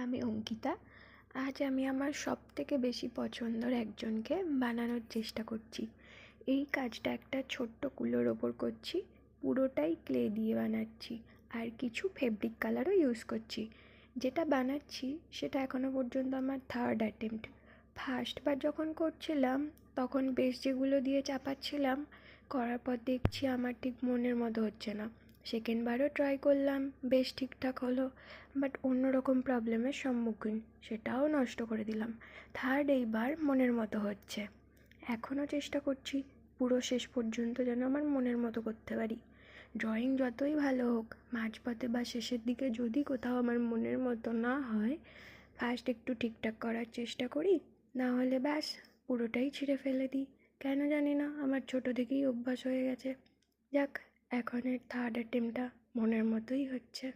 আমি অঙ্কিতা। আজ আমি আমার সবথেকে বেশি পছন্দের একজনকে বানানোর চেষ্টা করছি। এই কাজটা একটা ছোট্ট কুলোর ওপর করছি। পুরোটাই ক্লে দিয়ে বানাচ্ছি, আর কিছু ফেব্রিক কালারও ইউজ করছি। যেটা বানাচ্ছি সেটা এখনও পর্যন্ত আমার থার্ড অ্যাটেম্প্ট। ফার্স্টবার যখন করছিলাম তখন বেশ যেগুলো দিয়ে চাপাচ্ছিলাম, করার পর দেখছি আমার ঠিক মনের মতো হচ্ছে না। সেকেন্ডবারও ট্রাই করলাম, বেশ ঠিকঠাক হলো, বাট অন্যরকম প্রবলেমের সম্মুখীন, সেটাও নষ্ট করে দিলাম। থার্ড এইবার মনের মতো হচ্ছে। এখনও চেষ্টা করছি পুরো শেষ পর্যন্ত যেন আমার মনের মতো করতে পারি। ড্রয়িং যতই ভালো হোক, মাঝপথে বা শেষের দিকে যদি কোথাও আমার মনের মতো না হয়, ফার্স্ট একটু ঠিকঠাক করার চেষ্টা করি, না হলে ব্যাস পুরোটাই ছিঁড়ে ফেলে দিই। কেন জানি না, আমার ছোটো থেকেই অভ্যাস হয়ে গেছে। যাক, এখনের থার্ড অ্যাটেম্পটা মনের মতোই হচ্ছে।